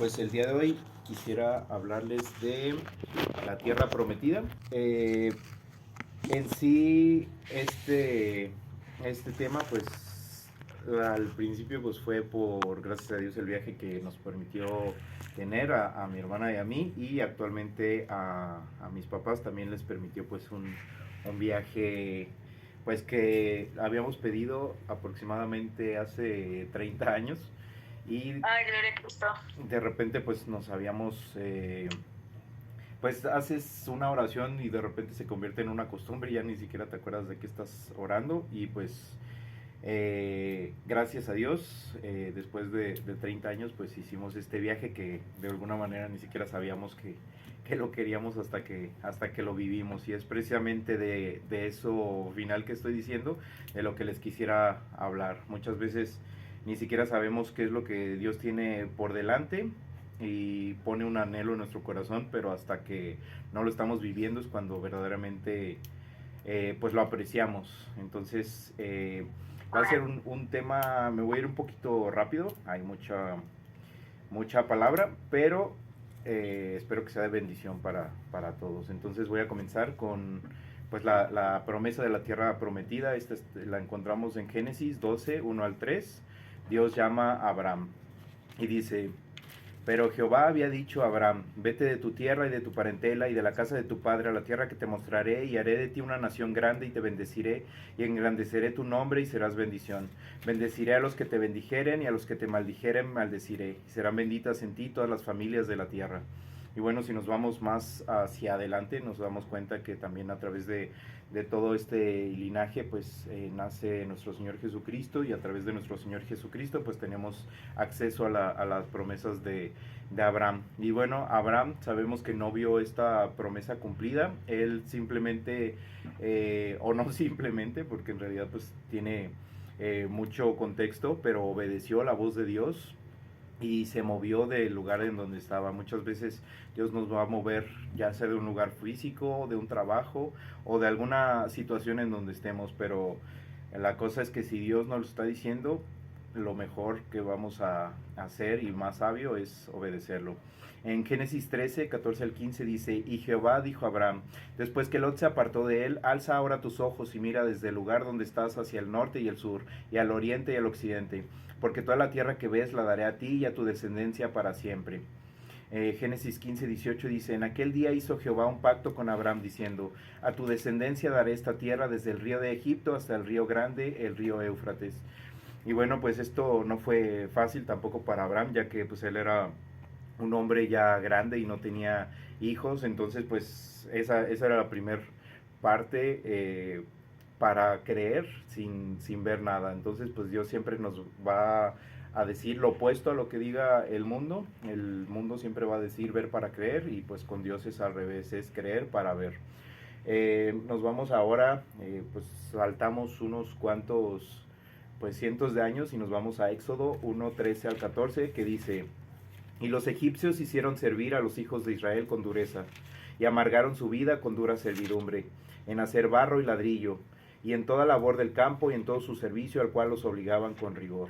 Pues el día de hoy quisiera hablarles de la tierra prometida. En sí, este tema, pues al principio pues fue por, gracias a Dios, el viaje que nos permitió tener a mi hermana y a mí, y actualmente a mis papás también les permitió pues un viaje pues que habíamos pedido aproximadamente hace 30 años. Y Ay, gloria a Cristo. de repente pues nos habíamos pues haces una oración y de repente se convierte en una costumbre y ya ni siquiera te acuerdas de qué estás orando. Y pues gracias a Dios, después de 30 años pues hicimos este viaje que de alguna manera ni siquiera sabíamos que lo queríamos hasta que lo vivimos. Y es precisamente de eso final que estoy diciendo, de lo que les quisiera hablar. Muchas veces ni siquiera sabemos qué es lo que Dios tiene por delante y pone un anhelo en nuestro corazón, pero hasta que no lo estamos viviendo es cuando verdaderamente pues lo apreciamos. Entonces va a ser un tema, me voy a ir un poquito rápido, hay mucha palabra, pero espero que sea de bendición para todos. Entonces voy a comenzar con pues la promesa de la tierra prometida. Esta la encontramos en Génesis 12, 1 al 3. Dios llama a Abraham y dice: pero Jehová había dicho a Abraham: vete de tu tierra y de tu parentela y de la casa de tu padre a la tierra que te mostraré, y haré de ti una nación grande, y te bendeciré y engrandeceré tu nombre, y serás bendición. Bendeciré a los que te bendijeren, y a los que te maldijeren maldeciré, y serán benditas en ti todas las familias de la tierra. Y bueno, si nos vamos más hacia adelante, nos damos cuenta que también a través de todo este linaje, pues nace nuestro Señor Jesucristo, y a través de nuestro Señor Jesucristo, pues tenemos acceso a las promesas de Abraham. Y bueno, Abraham sabemos que no vio esta promesa cumplida. Él simplemente, o no simplemente, porque en realidad pues tiene mucho contexto, pero obedeció la voz de Dios y se movió del lugar en donde estaba. Muchas veces Dios nos va a mover, ya sea de un lugar físico, de un trabajo o de alguna situación en donde estemos, pero la cosa es que si Dios nos lo está diciendo, lo mejor que vamos a hacer y más sabio es obedecerlo. En Génesis 13, 14 al 15 dice: y Jehová dijo a Abraham, después que Lot se apartó de él: alza ahora tus ojos y mira desde el lugar donde estás hacia el norte y el sur, y al oriente y al occidente, porque toda la tierra que ves la daré a ti y a tu descendencia para siempre. Génesis 15, 18 dice: en aquel día hizo Jehová un pacto con Abraham, diciendo: a tu descendencia daré esta tierra desde el río de Egipto hasta el río grande, el río Éufrates. Y bueno, pues esto no fue fácil tampoco para Abraham, ya que pues él era un hombre ya grande y no tenía hijos. Entonces pues esa era la primera parte, para creer sin ver nada. Entonces pues Dios siempre nos va a decir lo opuesto a lo que diga el mundo. El mundo siempre va a decir ver para creer, y pues con Dios es al revés, es creer para ver. Nos vamos ahora, pues saltamos unos cuantos pues cientos de años y nos vamos a Éxodo 1, 13 al 14, que dice: y los egipcios hicieron servir a los hijos de Israel con dureza, y amargaron su vida con dura servidumbre, en hacer barro y ladrillo, y en toda labor del campo y en todo su servicio, al cual los obligaban con rigor.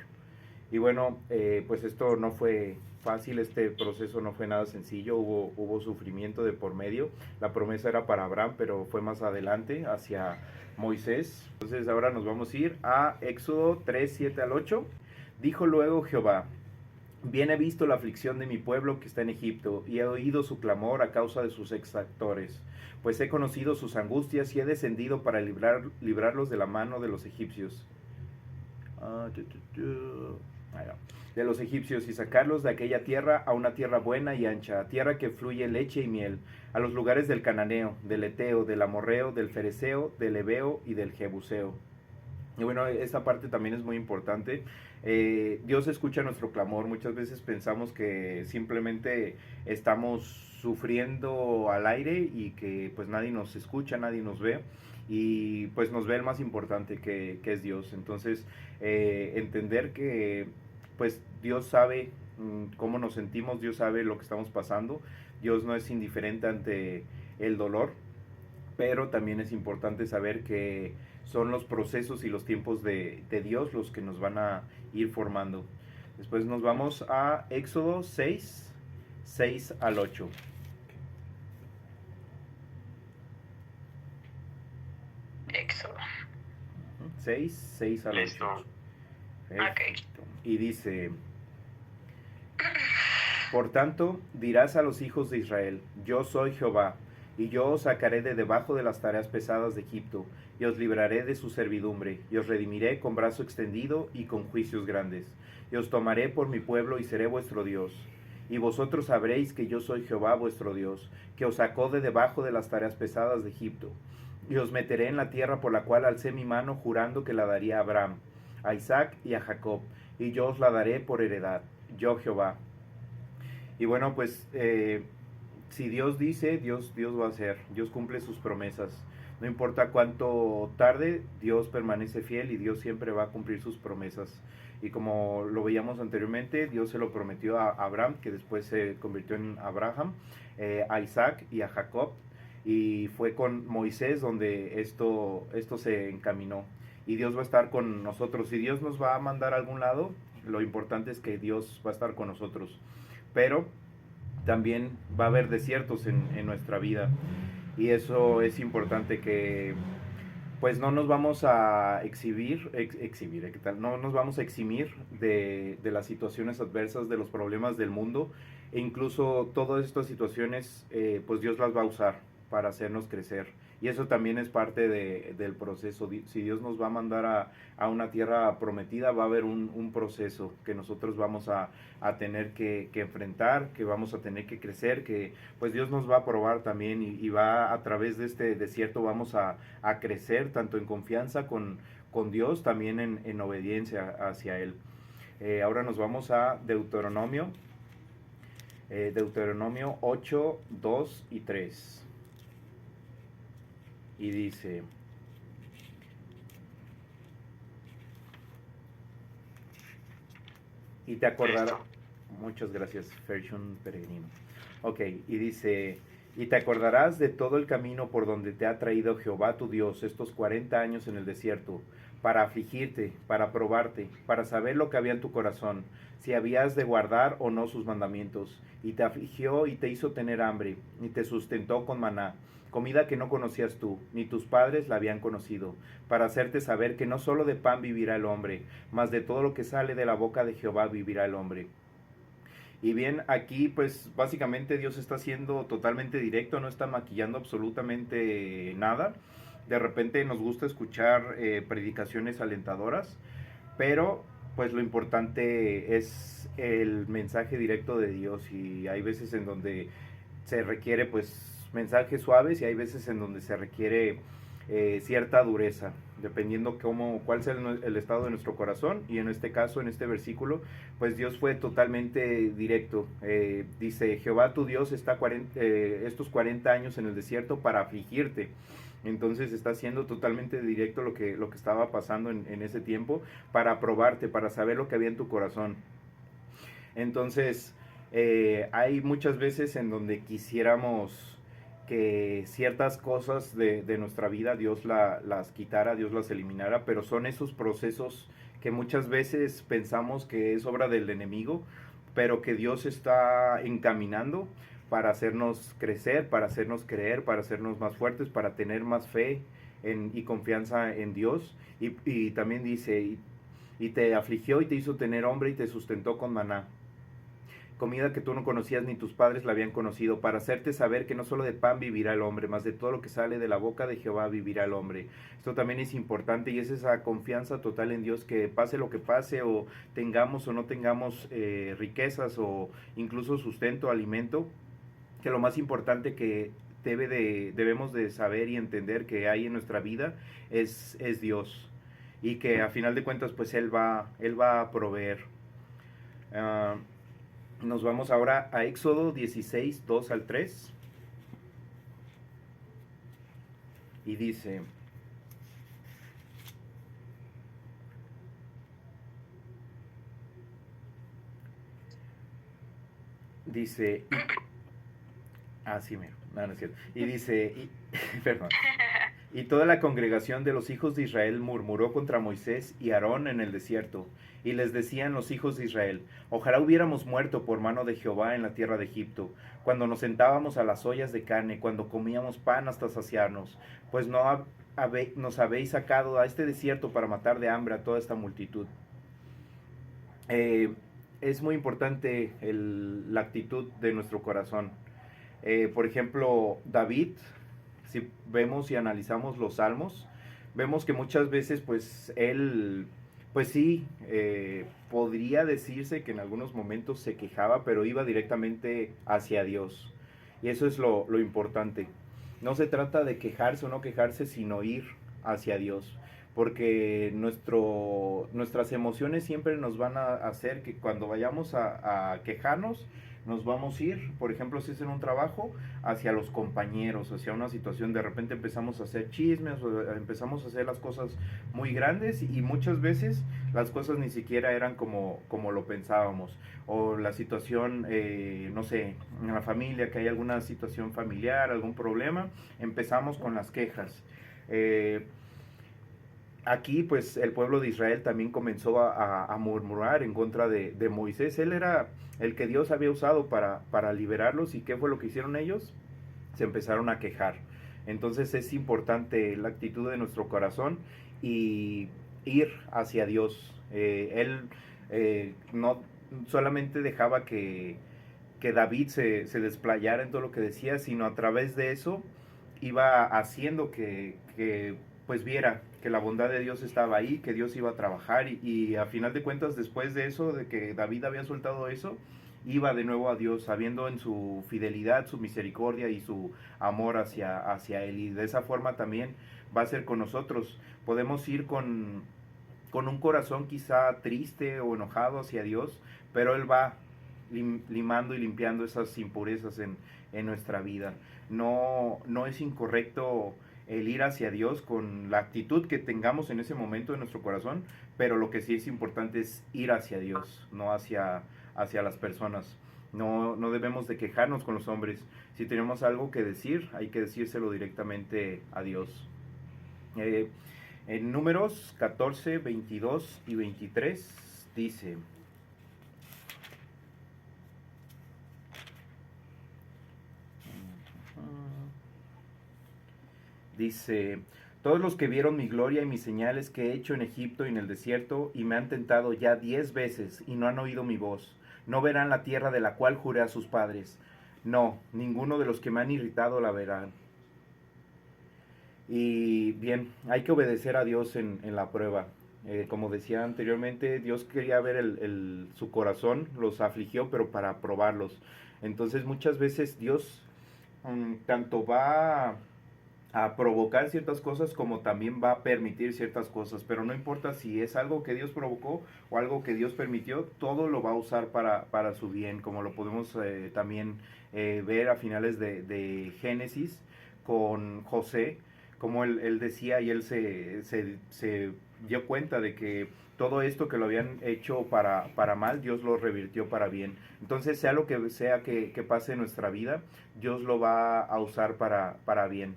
Y bueno, pues esto no fue fácil, este proceso no fue nada sencillo, hubo sufrimiento de por medio. La promesa era para Abraham, pero fue más adelante, hacia Moisés. Entonces ahora nos vamos a ir a Éxodo 3, 7 al 8. Dijo luego Jehová: bien he visto la aflicción de mi pueblo que está en Egipto, y he oído su clamor a causa de sus exactores, pues he conocido sus angustias, y he descendido para librarlos de la mano de los egipcios. De los egipcios, y sacarlos de aquella tierra a una tierra buena y ancha, tierra que fluye leche y miel, a los lugares del cananeo, del eteo, del amorreo, del fereceo, del ebeo y del jebuseo. Y bueno, esta parte también es muy importante. Dios escucha nuestro clamor. Muchas veces pensamos que simplemente estamos sufriendo al aire y que pues nadie nos escucha, nadie nos ve, y pues nos ve el más importante, que es Dios. Entonces entender que pues Dios sabe cómo nos sentimos, Dios sabe lo que estamos pasando. Dios no es indiferente ante el dolor, pero también es importante saber que son los procesos y los tiempos de Dios los que nos van a ir formando. Después nos vamos a Éxodo 6, 6 al 8. 6 al 8. Listo. Perfecto. Y dice, por tanto, dirás a los hijos de Israel, yo soy Jehová, y yo os sacaré de debajo de las tareas pesadas de Egipto, y os libraré de su servidumbre, y os redimiré con brazo extendido y con juicios grandes, y os tomaré por mi pueblo y seré vuestro Dios. Y vosotros sabréis que yo soy Jehová vuestro Dios, que os sacó de debajo de las tareas pesadas de Egipto. Y os meteré en la tierra por la cual alcé mi mano jurando que la daría a Abraham, a Isaac y a Jacob, y yo os la daré por heredad, yo Jehová. Y bueno, pues si Dios dice, Dios va a hacer, Dios cumple sus promesas. No importa cuánto tarde, Dios permanece fiel y Dios siempre va a cumplir sus promesas. Y como lo veíamos anteriormente, Dios se lo prometió a Abraham, que después se convirtió en Abraham, a Isaac y a Jacob. Y fue con Moisés donde esto se encaminó. Y Dios va a estar con nosotros. Si Dios nos va a mandar a algún lado, lo importante es que Dios va a estar con nosotros. Pero también va a haber desiertos en nuestra vida. Y eso es importante, que pues no nos vamos a ¿qué tal? No nos vamos a eximir de las situaciones adversas, de los problemas del mundo, e incluso todas estas situaciones, pues Dios las va a usar para hacernos crecer. Y eso también es parte del proceso. Si Dios nos va a mandar a una tierra prometida, va a haber un proceso que nosotros vamos a tener que enfrentar, que vamos a tener que crecer, que pues Dios nos va a probar también, y va a través de este desierto vamos a crecer tanto en confianza con Dios, también en obediencia hacia Él. Ahora nos vamos a Deuteronomio 8, 2 y 3. Y dice, y te acordarás, muchas gracias, Fershun Peregrino. Ok, y dice, y te acordarás de todo el camino por donde te ha traído Jehová tu Dios estos 40 años en el desierto, para afligirte, para probarte, para saber lo que había en tu corazón, si habías de guardar o no sus mandamientos. Y te afligió y te hizo tener hambre, y te sustentó con maná, comida que no conocías tú, ni tus padres la habían conocido, para hacerte saber que no solo de pan vivirá el hombre, mas de todo lo que sale de la boca de Jehová vivirá el hombre. Y bien, aquí pues básicamente Dios está siendo totalmente directo, no está maquillando absolutamente nada. De repente nos gusta escuchar predicaciones alentadoras, pero pues lo importante es el mensaje directo de Dios, y hay veces en donde se requiere pues mensajes suaves, y hay veces en donde se requiere cierta dureza, dependiendo cuál sea el estado de nuestro corazón. Y en este caso, en este versículo, pues Dios fue totalmente directo. Dice, Jehová tu Dios está estos 40 años en el desierto para afligirte. Entonces está siendo totalmente directo lo que estaba pasando en ese tiempo, para probarte, para saber lo que había en tu corazón. Entonces, hay muchas veces en donde quisiéramos que ciertas cosas de nuestra vida Dios las quitara, Dios las eliminara, pero son esos procesos que muchas veces pensamos que es obra del enemigo, pero que Dios está encaminando para hacernos crecer, para hacernos creer, para hacernos más fuertes, para tener más fe y confianza en Dios. Y también dice, y te afligió y te hizo tener hambre y te sustentó con maná, comida que tú no conocías ni tus padres la habían conocido, para hacerte saber que no solo de pan vivirá el hombre, mas de todo lo que sale de la boca de Jehová vivirá el hombre. Esto también es importante, y es esa confianza total en Dios, que pase lo que pase, o tengamos o no tengamos riquezas, o incluso sustento, alimento, que lo más importante que debemos de saber y entender que hay en nuestra vida es Dios, y que a final de cuentas pues Él va a proveer. Nos vamos ahora a Éxodo 16, 2 al 3. Y dice, sí, mero, no es cierto. Y dice, perdón, Y toda la congregación de los hijos de Israel murmuró contra Moisés y Aarón en el desierto. Y les decían los hijos de Israel: ojalá hubiéramos muerto por mano de Jehová en la tierra de Egipto, cuando nos sentábamos a las ollas de carne, cuando comíamos pan hasta saciarnos, pues no nos habéis sacado a este desierto para matar de hambre a toda esta multitud. Eh, es muy importante la actitud de nuestro corazón. Por ejemplo, David, si vemos y analizamos los salmos, vemos que muchas veces pues él, pues sí, podría decirse que en algunos momentos se quejaba, pero iba directamente hacia Dios. Y eso es lo importante. No se trata de quejarse o no quejarse, sino ir hacia Dios. Porque nuestras emociones siempre nos van a hacer que cuando vayamos a quejarnos, nos vamos a ir, por ejemplo, si es en un trabajo, hacia los compañeros, hacia una situación, de repente empezamos a hacer chismes, o empezamos a hacer las cosas muy grandes y muchas veces las cosas ni siquiera eran como lo pensábamos. O la situación, no sé, en la familia, que hay alguna situación familiar, algún problema, empezamos con las quejas. Eh, Aquí pues el pueblo de Israel también comenzó a murmurar en contra de Moisés. Él era el que Dios había usado para liberarlos. ¿Y qué fue lo que hicieron ellos? Se empezaron a quejar. Entonces es importante la actitud de nuestro corazón y ir hacia Dios. Él no solamente dejaba que David se desplayara en todo lo que decía, sino a través de eso iba haciendo que pues viera que la bondad de Dios estaba ahí, que Dios iba a trabajar y a final de cuentas después de eso, de que David había soltado eso, iba de nuevo a Dios, sabiendo en su fidelidad, su misericordia y su amor hacia Él. Y de esa forma también va a ser con nosotros. Podemos ir con un corazón quizá triste o enojado hacia Dios, pero Él va limando y limpiando esas impurezas en nuestra vida. No es incorrecto el ir hacia Dios con la actitud que tengamos en ese momento en nuestro corazón, pero lo que sí es importante es ir hacia Dios, no hacia las personas. No debemos de quejarnos con los hombres. Si tenemos algo que decir, hay que decírselo directamente a Dios. En Números 14, 22 y 23 dice: Dice: todos los que vieron mi gloria y mis señales que he hecho en Egipto y en el desierto, y me han tentado ya 10 veces, y no han oído mi voz, no verán la tierra de la cual juré a sus padres. No, ninguno de los que me han irritado la verán. Y bien, hay que obedecer a Dios en la prueba. Como decía anteriormente, Dios quería ver su corazón, los afligió, pero para probarlos. Entonces muchas veces Dios tanto va a provocar ciertas cosas como también va a permitir ciertas cosas, pero no importa si es algo que Dios provocó o algo que Dios permitió, todo lo va a usar para su bien, como lo podemos también ver a finales de Génesis con José, como él decía y él se dio cuenta de que todo esto que lo habían hecho para mal, Dios lo revirtió para bien. Entonces, sea lo que sea que pase en nuestra vida, Dios lo va a usar para bien.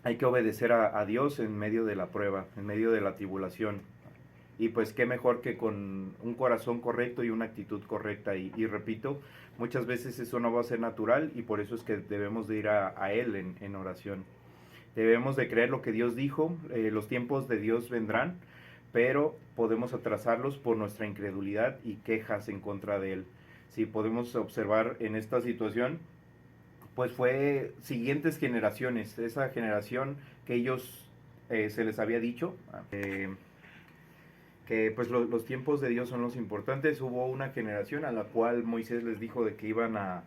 Hay que obedecer a Dios en medio de la prueba, en medio de la tribulación. Y pues qué mejor que con un corazón correcto y una actitud correcta. Y repito, muchas veces eso no va a ser natural y por eso es que debemos de ir a Él en oración. Debemos de creer lo que Dios dijo, los tiempos de Dios vendrán, pero podemos atrasarlos por nuestra incredulidad y quejas en contra de Él. Si podemos observar en esta situación, pues fue siguientes generaciones, esa generación que ellos se les había dicho, que pues los tiempos de Dios son los importantes. Hubo una generación a la cual Moisés les dijo de que iban a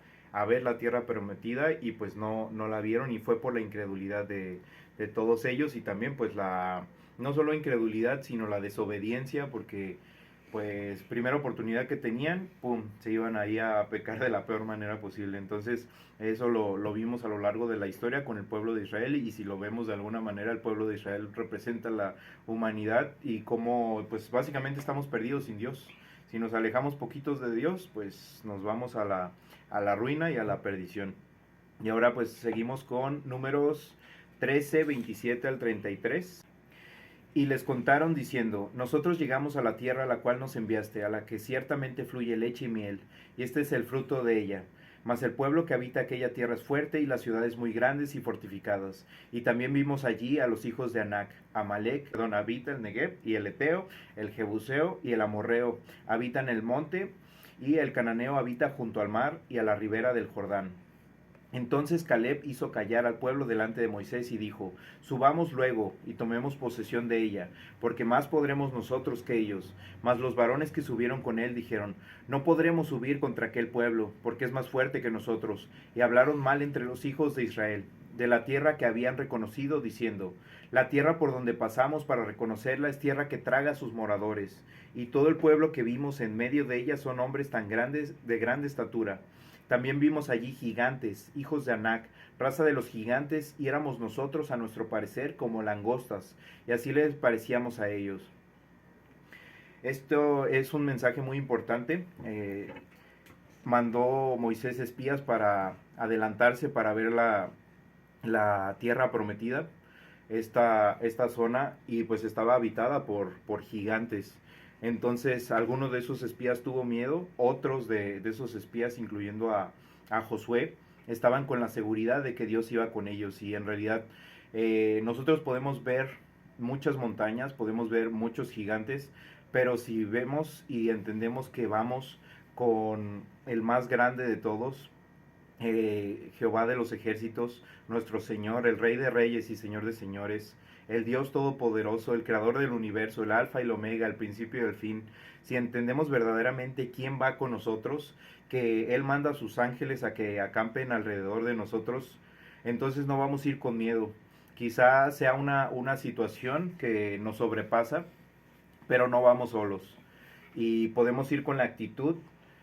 ver la tierra prometida y pues no la vieron y fue por la incredulidad de todos ellos y también pues no solo incredulidad sino la desobediencia porque pues primera oportunidad que tenían, pum, se iban ahí a pecar de la peor manera posible. Entonces eso lo vimos a lo largo de la historia con el pueblo de Israel y si lo vemos de alguna manera el pueblo de Israel representa la humanidad y cómo pues básicamente estamos perdidos sin Dios. Si nos alejamos poquitos de Dios, pues nos vamos a la ruina y a la perdición. Y ahora pues seguimos con Números 13, 27 al 33. Y les contaron diciendo, nosotros llegamos a la tierra a la cual nos enviaste, a la que ciertamente fluye leche y miel, y este es el fruto de ella. Mas el pueblo que habita aquella tierra es fuerte y las ciudades muy grandes y fortificadas. Y también vimos allí a los hijos de Anac, habita el Negev y el Eteo, el Jebuseo y el Amorreo, habitan el monte, y el Cananeo habita junto al mar y a la ribera del Jordán. Entonces Caleb hizo callar al pueblo delante de Moisés y dijo, subamos luego y tomemos posesión de ella, porque más podremos nosotros que ellos. Mas los varones que subieron con él dijeron, no podremos subir contra aquel pueblo, porque es más fuerte que nosotros. Y hablaron mal entre los hijos de Israel, de la tierra que habían reconocido, diciendo, la tierra por donde pasamos para reconocerla es tierra que traga a sus moradores, y todo el pueblo que vimos en medio de ella son hombres tan grandes, de grande estatura. También vimos allí gigantes, hijos de Anac, raza de los gigantes, y éramos nosotros, a nuestro parecer, como langostas, y así les parecíamos a ellos. Esto es un mensaje muy importante. Mandó Moisés espías para adelantarse para ver la tierra prometida, esta zona, y pues estaba habitada por gigantes. Entonces, algunos de esos espías tuvo miedo, otros de esos espías, incluyendo a Josué, estaban con la seguridad de que Dios iba con ellos. Y en realidad nosotros podemos ver muchas montañas, podemos ver muchos gigantes, pero si vemos y entendemos que vamos con el más grande de todos, Jehová de los ejércitos, nuestro Señor, el Rey de Reyes y Señor de Señores, el Dios Todopoderoso, el Creador del universo, el Alfa y el Omega, el principio y el fin, si entendemos verdaderamente quién va con nosotros, que Él manda a sus ángeles a que acampen alrededor de nosotros, entonces no vamos a ir con miedo. Quizá sea una situación que nos sobrepasa, pero no vamos solos. Y podemos ir con la actitud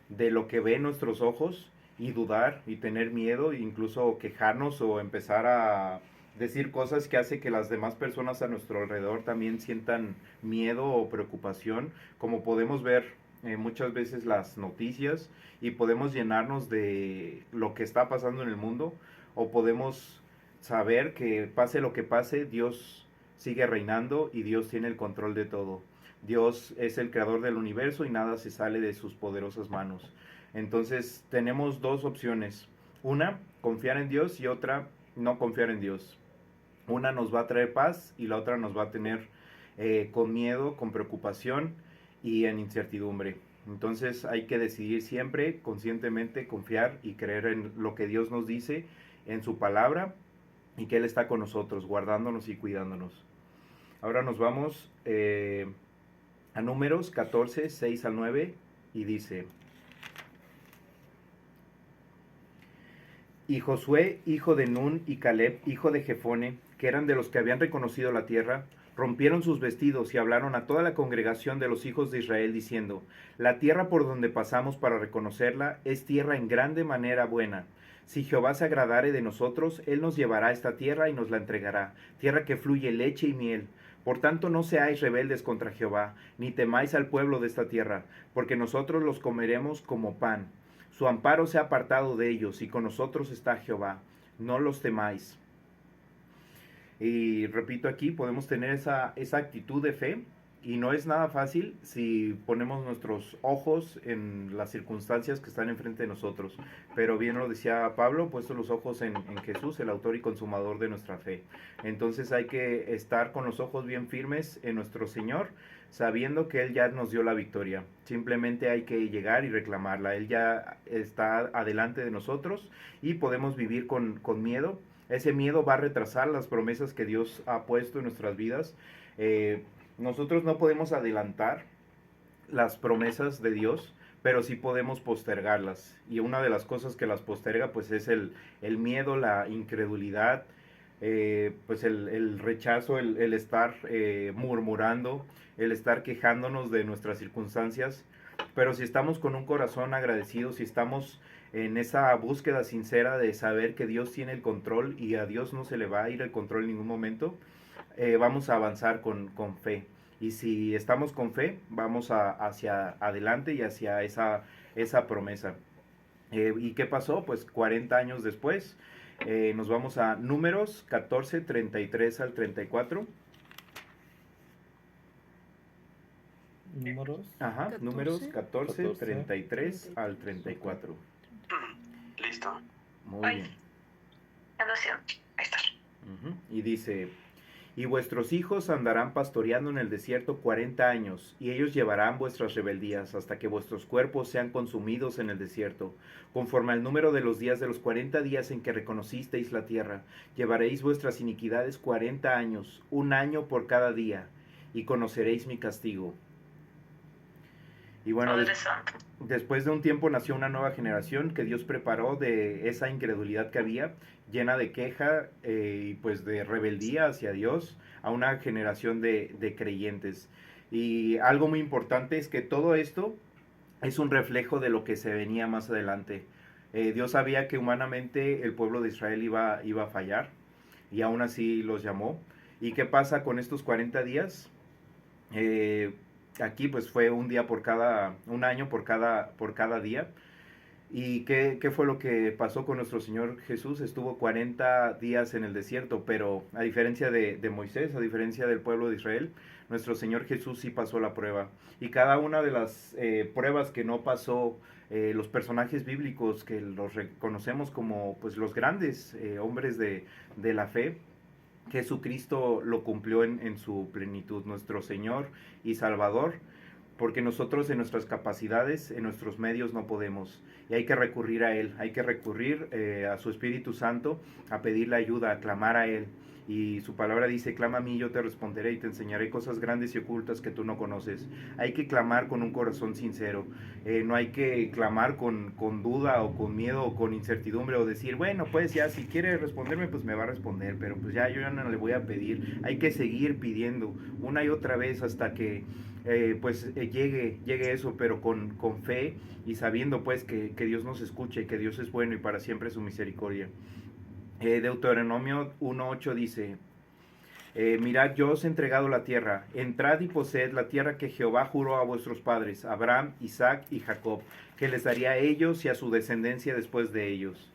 de lo que ven nuestros ojos y dudar y tener miedo, incluso quejarnos o empezar a decir cosas que hace que las demás personas a nuestro alrededor también sientan miedo o preocupación, como podemos ver muchas veces las noticias, y podemos llenarnos de lo que está pasando en el mundo, o podemos saber que pase lo que pase, Dios sigue reinando y Dios tiene el control de todo. Dios es el creador del universo y nada se sale de sus poderosas manos. Entonces tenemos dos opciones: una, confiar en Dios, y otra, no confiar en Dios. Una nos va a traer paz y la otra nos va a tener con miedo, con preocupación y en incertidumbre. Entonces hay que decidir siempre conscientemente confiar y creer en lo que Dios nos dice, en su palabra, y que Él está con nosotros, guardándonos y cuidándonos. Ahora nos vamos a Números 14, 6 al 9, y dice: Y Josué, hijo de Nun, y Caleb, hijo de Jefone, que eran de los que habían reconocido la tierra, rompieron sus vestidos y hablaron a toda la congregación de los hijos de Israel, diciendo: La tierra por donde pasamos para reconocerla es tierra en grande manera buena. Si Jehová se agradare de nosotros, Él nos llevará a esta tierra y nos la entregará, tierra que fluye leche y miel. Por tanto, no seáis rebeldes contra Jehová, ni temáis al pueblo de esta tierra, porque nosotros los comeremos como pan. Su amparo se ha apartado de ellos, y con nosotros está Jehová. No los temáis. Y repito, aquí podemos tener esa actitud de fe, y no es nada fácil si ponemos nuestros ojos en las circunstancias que están enfrente de nosotros. Pero bien lo decía Pablo, puesto los ojos en Jesús, el autor y consumador de nuestra fe. Entonces hay que estar con los ojos bien firmes en nuestro Señor, sabiendo que Él ya nos dio la victoria. Simplemente hay que llegar y reclamarla. Él ya está adelante de nosotros y podemos vivir con miedo. Ese miedo va a retrasar las promesas que Dios ha puesto en nuestras vidas. Nosotros no podemos adelantar las promesas de Dios, pero sí podemos postergarlas. Y una de las cosas que las posterga pues es el miedo, la incredulidad, pues el rechazo, el estar murmurando, el estar quejándonos de nuestras circunstancias. Pero si estamos con un corazón agradecido, si estamos en esa búsqueda sincera de saber que Dios tiene el control y a Dios no se le va a ir el control en ningún momento, vamos a avanzar con fe. Y si estamos con fe, vamos hacia adelante y hacia esa promesa. ¿Y qué pasó? Pues 40 años después, Nos vamos a Números 14, 33 al 34. Números. Ajá, 14. Números 14, 14, 33 al 34. Listo. Muy Ay. bien. Anotación. Ahí está. Ujú. Y dice, y vuestros hijos andarán pastoreando en el desierto 40 años, y ellos llevarán vuestras rebeldías hasta que vuestros cuerpos sean consumidos en el desierto. Conforme al número de los días de los 40 días en que reconocisteis la tierra, llevaréis vuestras iniquidades 40 años, un año por cada día, y conoceréis mi castigo. Y bueno, Padre Santo. después de un tiempo nació una nueva generación que Dios preparó de esa incredulidad que había, llena de queja y pues de rebeldía hacia Dios, a una generación de creyentes. Y algo muy importante es que todo esto es un reflejo de lo que se venía más adelante. Dios sabía que humanamente el pueblo de Israel iba a fallar y aún así los llamó. ¿Y qué pasa con estos 40 días? Aquí pues fue un año por cada día. ¿Y qué fue lo que pasó con nuestro Señor Jesús? Estuvo 40 días en el desierto, pero a diferencia de Moisés, a diferencia del pueblo de Israel, nuestro Señor Jesús sí pasó la prueba. Y cada una de las pruebas que no pasó, los personajes bíblicos que los reconocemos como pues los grandes hombres de la fe, Jesucristo lo cumplió en su plenitud, nuestro Señor y Salvador, porque nosotros en nuestras capacidades, en nuestros medios no podemos, y hay que recurrir a Él, hay que recurrir a su Espíritu Santo, a pedirle ayuda, a clamar a Él. Y su palabra dice, clama a mí, yo te responderé y te enseñaré cosas grandes y ocultas que tú no conoces. Hay que clamar con un corazón sincero. No hay que clamar con duda o con miedo o con incertidumbre o decir, bueno, pues ya si quiere responderme, pues me va a responder, pero pues ya yo ya no le voy a pedir. Hay que seguir pidiendo una y otra vez hasta que llegue eso, pero con fe y sabiendo pues que Dios nos escucha y que Dios es bueno y para siempre su misericordia. Deuteronomio 1.8 dice, mirad, yo os he entregado la tierra, entrad y poseed la tierra que Jehová juró a vuestros padres, Abraham, Isaac y Jacob, que les daría a ellos y a su descendencia después de ellos.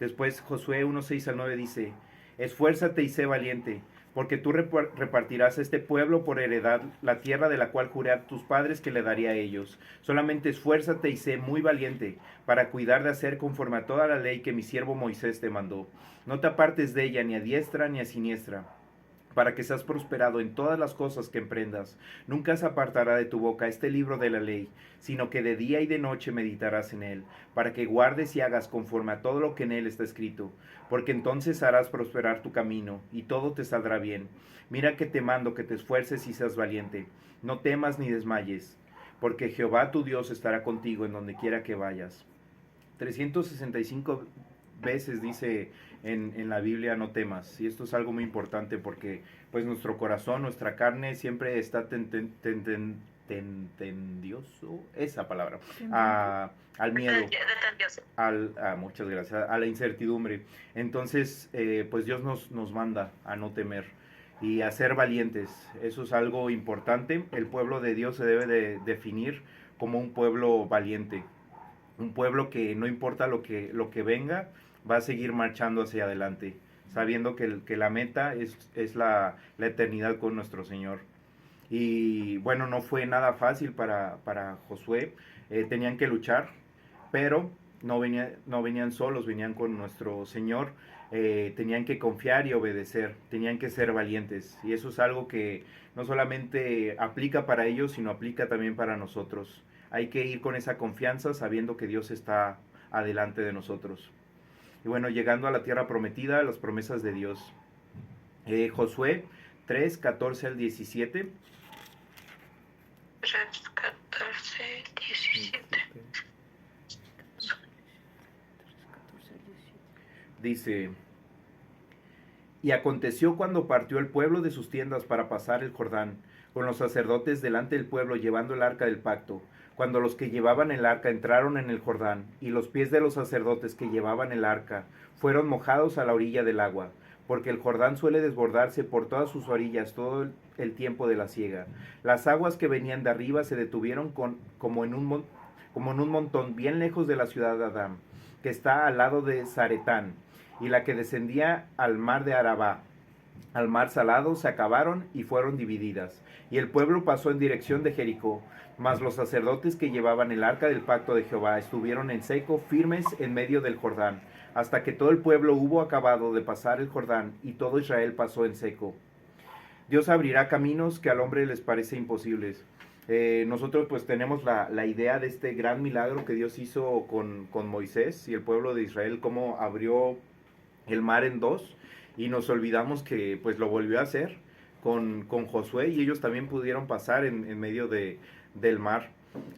Después Josué 1.6 al 9 dice, esfuérzate y sé valiente, porque tú repartirás a este pueblo por heredad la tierra de la cual juré a tus padres que le daría a ellos. Solamente esfuérzate y sé muy valiente para cuidar de hacer conforme a toda la ley que mi siervo Moisés te mandó. No te apartes de ella ni a diestra ni a siniestra, para que seas prosperado en todas las cosas que emprendas. Nunca se apartará de tu boca este libro de la ley, sino que de día y de noche meditarás en él, para que guardes y hagas conforme a todo lo que en él está escrito, porque entonces harás prosperar tu camino, y todo te saldrá bien. Mira que te mando que te esfuerces y seas valiente. No temas ni desmayes, porque Jehová tu Dios estará contigo en donde quiera que vayas. 365 veces dice en la Biblia no temas, y esto es algo muy importante porque pues nuestro corazón, nuestra carne siempre está tendioso, esa palabra, al miedo, muchas gracias, a la incertidumbre. Entonces pues Dios nos manda a no temer y a ser valientes. Eso es algo importante. El pueblo de Dios se debe de definir como un pueblo valiente, un pueblo que no importa lo que venga, va a seguir marchando hacia adelante, sabiendo que la meta es la eternidad con nuestro Señor. Y bueno, no fue nada fácil para Josué, tenían que luchar, pero no venían solos, venían con nuestro Señor, tenían que confiar y obedecer, tenían que ser valientes, y eso es algo que no solamente aplica para ellos, sino aplica también para nosotros. Hay que ir con esa confianza sabiendo que Dios está adelante de nosotros. Y bueno, llegando a la tierra prometida, las promesas de Dios. Josué 3, 14 al 17. 3, 14, 17. Dice, y aconteció cuando partió el pueblo de sus tiendas para pasar el Jordán, con los sacerdotes delante del pueblo llevando el arca del pacto, cuando los que llevaban el arca entraron en el Jordán, y los pies de los sacerdotes que llevaban el arca fueron mojados a la orilla del agua, porque el Jordán suele desbordarse por todas sus orillas todo el tiempo de la siega. Las aguas que venían de arriba se detuvieron como en un montón bien lejos de la ciudad de Adán, que está al lado de Zaretán, y la que descendía al mar de Arabá, al mar salado, se acabaron y fueron divididas. Y el pueblo pasó en dirección de Jericó. Mas los sacerdotes que llevaban el arca del pacto de Jehová estuvieron en seco, firmes en medio del Jordán, hasta que todo el pueblo hubo acabado de pasar el Jordán, y todo Israel pasó en seco. Dios abrirá caminos que al hombre les parece imposibles. Nosotros pues tenemos la idea de este gran milagro que Dios hizo con Moisés y el pueblo de Israel, cómo abrió el mar en dos, y nos olvidamos que pues lo volvió a hacer con Josué, y ellos también pudieron pasar en medio del mar.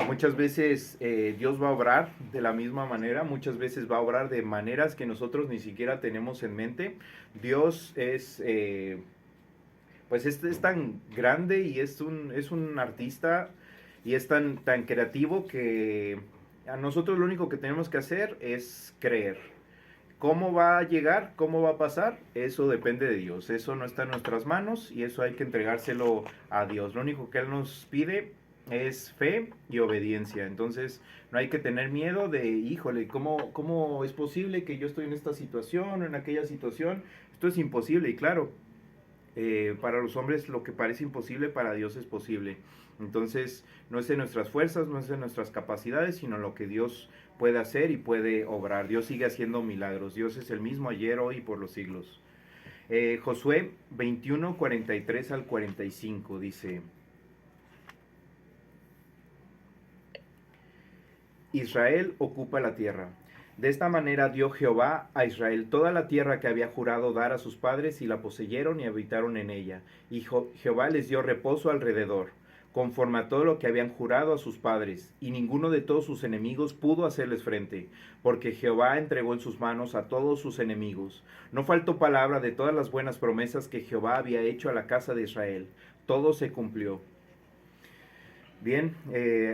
Muchas veces Dios va a obrar de la misma manera, muchas veces va a obrar de maneras que nosotros ni siquiera tenemos en mente. Dios es tan grande y es un artista, y es tan creativo, que a nosotros lo único que tenemos que hacer es creer. ¿Cómo va a llegar? ¿Cómo va a pasar? Eso depende de Dios. Eso no está en nuestras manos, y eso hay que entregárselo a Dios. Lo único que Él nos pide es fe y obediencia. Entonces no hay que tener miedo de, híjole, ¿cómo es posible que yo estoy en esta situación o en aquella situación? Esto es imposible, y claro, para los hombres lo que parece imposible, para Dios es posible. Entonces no es de nuestras fuerzas, no es de nuestras capacidades, sino lo que Dios puede hacer y puede obrar. Dios sigue haciendo milagros. Dios es el mismo ayer, hoy y por los siglos. Josué 21, 43 al 45 dice: Israel ocupa la tierra. De esta manera dio Jehová a Israel toda la tierra que había jurado dar a sus padres, y la poseyeron y habitaron en ella. Y Jehová les dio reposo alrededor, conforme a todo lo que habían jurado a sus padres, y ninguno de todos sus enemigos pudo hacerles frente, porque Jehová entregó en sus manos a todos sus enemigos. No faltó palabra de todas las buenas promesas que Jehová había hecho a la casa de Israel. Todo se cumplió. Bien,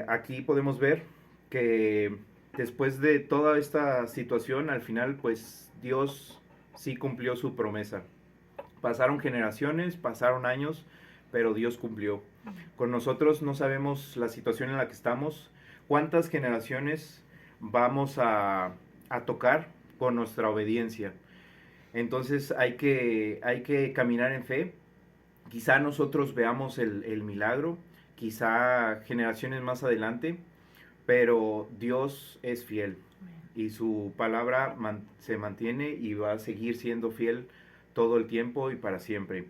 aquí podemos ver que después de toda esta situación, al final pues Dios sí cumplió su promesa. Pasaron generaciones, pasaron años, pero Dios cumplió. Con nosotros no sabemos la situación en la que estamos, cuántas generaciones vamos a tocar con nuestra obediencia. Entonces hay que caminar en fe. Quizá nosotros veamos el milagro, quizá generaciones más adelante, pero Dios es fiel y su palabra se mantiene y va a seguir siendo fiel todo el tiempo y para siempre.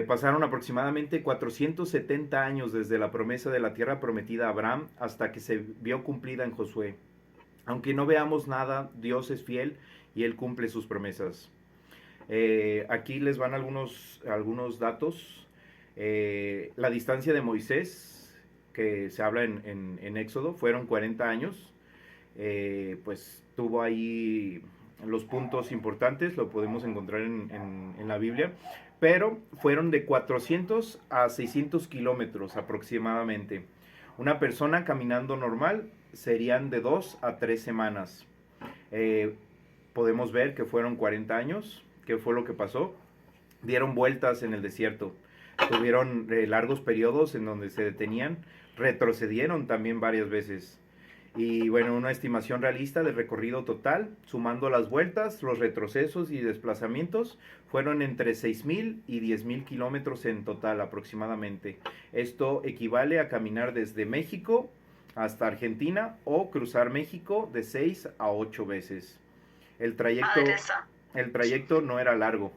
Pasaron aproximadamente 470 años desde la promesa de la tierra prometida a Abraham hasta que se vio cumplida en Josué. Aunque no veamos nada, Dios es fiel y Él cumple sus promesas. Aquí les van algunos datos. La distancia de Moisés, que se habla en Éxodo, fueron 40 años. Pues tuvo ahí los puntos importantes, lo podemos encontrar en la Biblia, pero fueron de 400 a 600 kilómetros aproximadamente. Una persona caminando normal serían de 2 a 3 semanas. Podemos ver que fueron 40 años. ¿Qué fue lo que pasó? Dieron vueltas en el desierto, tuvieron largos periodos en donde se detenían, retrocedieron también varias veces. Y bueno, una estimación realista del recorrido total, sumando las vueltas, los retrocesos y desplazamientos, fueron entre 6,000 y 10,000 kilómetros en total aproximadamente. Esto equivale a caminar desde México hasta Argentina, o cruzar México de 6 a 8 veces. El trayecto no era largo,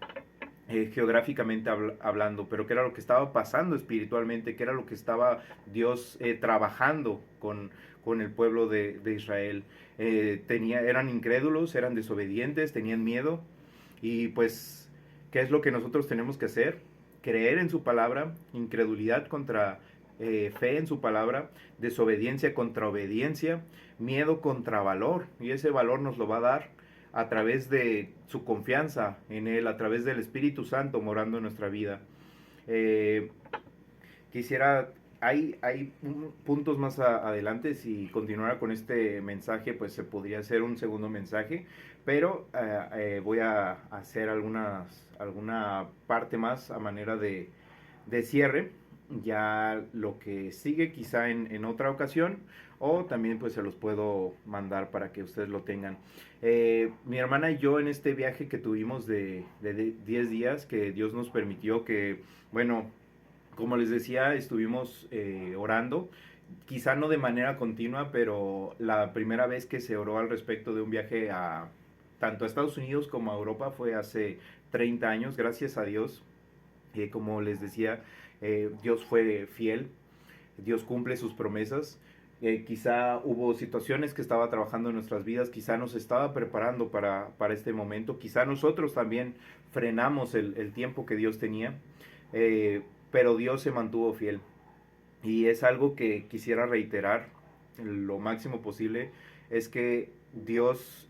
geográficamente hablando, pero que era lo que estaba pasando espiritualmente, que era lo que estaba Dios trabajando con el pueblo de Israel. Eran incrédulos, eran desobedientes, tenían miedo, y pues, ¿qué es lo que nosotros tenemos que hacer? Creer en su palabra, incredulidad contra fe en su palabra, desobediencia contra obediencia, miedo contra valor, y ese valor nos lo va a dar a través de su confianza en Él, a través del Espíritu Santo morando en nuestra vida. Quisiera, hay puntos más adelante, si continuara con este mensaje, pues se podría hacer un segundo mensaje, pero voy a hacer alguna parte más a manera de cierre. ya lo que sigue quizá en otra ocasión, o también pues se los puedo mandar para que ustedes lo tengan. Mi hermana y yo en este viaje que tuvimos de 10 días que Dios nos permitió que, bueno, como les decía, estuvimos orando, quizá no de manera continua, pero la primera vez que se oró al respecto de un viaje a tanto a Estados Unidos como a Europa fue hace 30 años, gracias a Dios. Como les decía, Dios fue fiel, Dios cumple sus promesas. Quizá hubo situaciones que estaba trabajando en nuestras vidas, quizá nos estaba preparando para este momento, quizá nosotros también frenamos el tiempo que Dios tenía, pero Dios se mantuvo fiel. Y es algo que quisiera reiterar lo máximo posible, es que Dios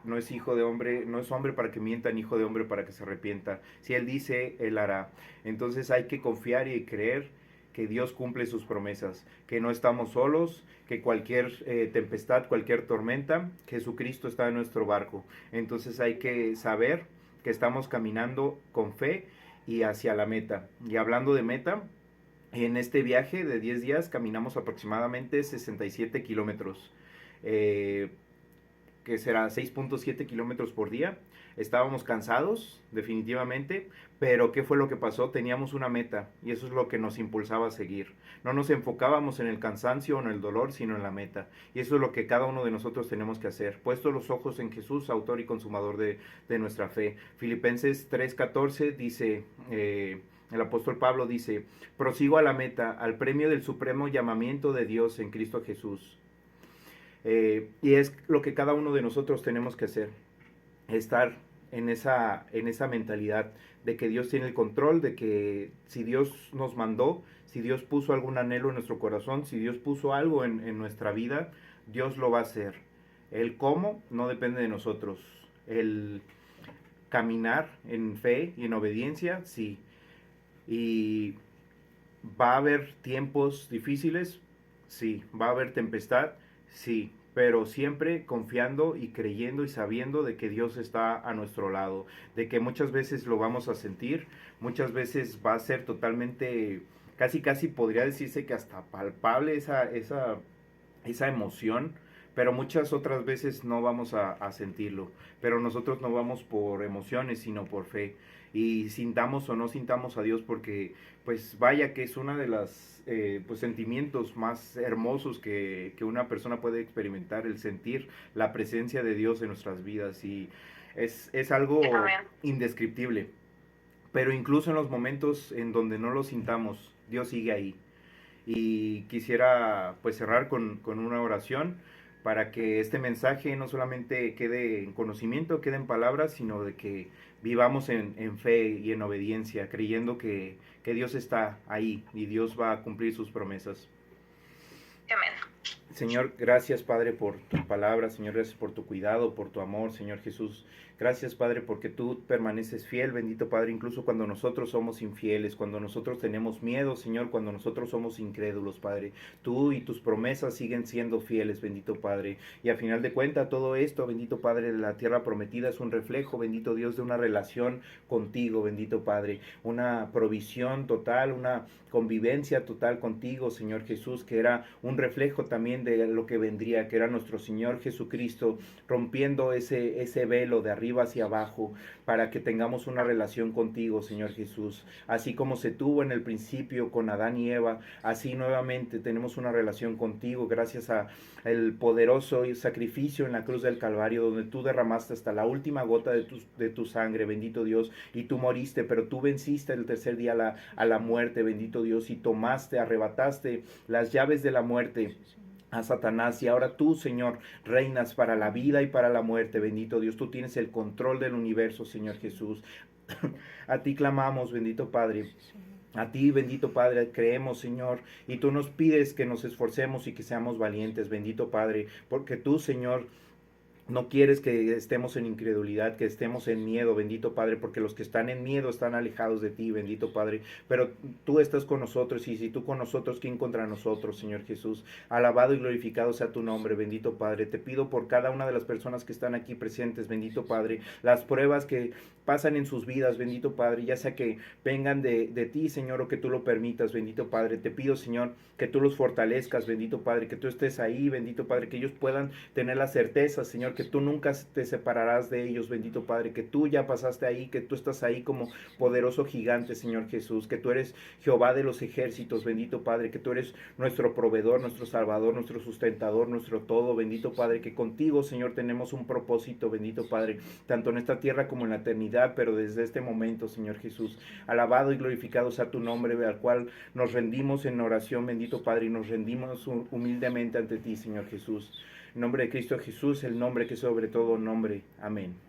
no es hijo de hombre, no es hombre para que mienta, ni hijo de hombre para que se arrepienta. Si Él dice, Él hará. Entonces hay que confiar y creer que Dios cumple sus promesas, que no estamos solos, que cualquier tempestad, cualquier tormenta, Jesucristo está en nuestro barco. Entonces hay que saber que estamos caminando con fe y hacia la meta. Y hablando de meta, en este viaje de 10 días caminamos aproximadamente 67 kilómetros, eh, que será 6.7 kilómetros por día. Estábamos cansados, definitivamente, pero ¿qué fue lo que pasó? Teníamos una meta y eso es lo que nos impulsaba a seguir. No nos enfocábamos en el cansancio o en el dolor, sino en la meta. Y eso es lo que cada uno de nosotros tenemos que hacer. Puesto los ojos en Jesús, autor y consumador de nuestra fe. Filipenses 3:14 dice... el apóstol Pablo dice, prosigo a la meta, al premio del supremo llamamiento de Dios en Cristo Jesús. Y es lo que cada uno de nosotros tenemos que hacer, estar en esa mentalidad de que Dios tiene el control, de que si Dios nos mandó, si Dios puso algún anhelo en nuestro corazón, si Dios puso algo en nuestra vida, Dios lo va a hacer. El cómo no depende de nosotros. El caminar en fe y en obediencia, sí. Y va a haber tiempos difíciles, sí. Va a haber tempestad, sí. Pero siempre confiando y creyendo y sabiendo de que Dios está a nuestro lado, de que muchas veces lo vamos a sentir, muchas veces va a ser totalmente, casi podría decirse que hasta palpable esa emoción, pero muchas otras veces no vamos a sentirlo. Pero nosotros no vamos por emociones, sino por fe. Y sintamos o no sintamos a Dios, porque pues vaya que es una de las pues sentimientos más hermosos que una persona puede experimentar, el sentir la presencia de Dios en nuestras vidas. Y es algo Amén. indescriptible. Pero incluso en los momentos en donde no lo sintamos, Dios sigue ahí. Y quisiera pues cerrar con una oración para que este mensaje no solamente quede en conocimiento, quede en palabras, sino de que vivamos en fe y en obediencia, creyendo que Dios está ahí y Dios va a cumplir sus promesas. Amén. Señor, gracias Padre por tu palabra, Señor, gracias por tu cuidado, por tu amor, Señor Jesús. Gracias Padre porque tú permaneces fiel, bendito Padre, incluso cuando nosotros somos infieles, cuando nosotros tenemos miedo, Señor, cuando nosotros somos incrédulos, Padre. Tú y tus promesas siguen siendo fieles, bendito Padre. Y a final de cuentas todo esto, bendito Padre, de la tierra prometida es un reflejo, bendito Dios, de una relación contigo, bendito Padre. Una provisión total, una convivencia total contigo, Señor Jesús, que era un reflejo también de lo que vendría, que era nuestro Señor Jesucristo, rompiendo ese velo de arriba hacia abajo, para que tengamos una relación contigo, Señor Jesús. Así como se tuvo en el principio con Adán y Eva, así nuevamente tenemos una relación contigo, gracias a el poderoso sacrificio en la cruz del Calvario, donde tú derramaste hasta la última gota de tu sangre, bendito Dios, y tú moriste, pero tú venciste el tercer día a la muerte, bendito Dios, y tomaste, arrebataste las llaves de la muerte a Satanás, y ahora tú, Señor, reinas para la vida y para la muerte, bendito Dios. Tú tienes el control del universo, Señor Jesús. A ti clamamos, bendito Padre. A ti, bendito Padre, creemos, Señor, y tú nos pides que nos esforcemos y que seamos valientes, bendito Padre, porque tú, Señor, No quieres que estemos en incredulidad, que estemos en miedo, bendito Padre, porque los que están en miedo están alejados de ti, bendito Padre. Pero tú estás con nosotros, y si tú con nosotros, ¿quién contra nosotros, Señor Jesús? Alabado y glorificado sea tu nombre, bendito Padre. Te pido por cada una de las personas que están aquí presentes, bendito Padre, las pruebas que pasan en sus vidas, bendito Padre, ya sea que vengan de ti, Señor, o que tú lo permitas, bendito Padre. Te pido, Señor, que tú los fortalezcas, bendito Padre, que tú estés ahí, bendito Padre, que ellos puedan tener la certeza, Señor, que tú nunca te separarás de ellos, bendito Padre, que tú ya pasaste ahí, que tú estás ahí como poderoso gigante, Señor Jesús, que tú eres Jehová de los ejércitos, bendito Padre, que tú eres nuestro proveedor, nuestro salvador, nuestro sustentador, nuestro todo, bendito Padre, que contigo, Señor, tenemos un propósito, bendito Padre, tanto en esta tierra como en la eternidad, pero desde este momento, Señor Jesús, alabado y glorificado sea tu nombre, al cual nos rendimos en oración, bendito Padre, y nos rendimos humildemente ante ti, Señor Jesús. En nombre de Cristo Jesús, el nombre que sobre todo nombre. Amén.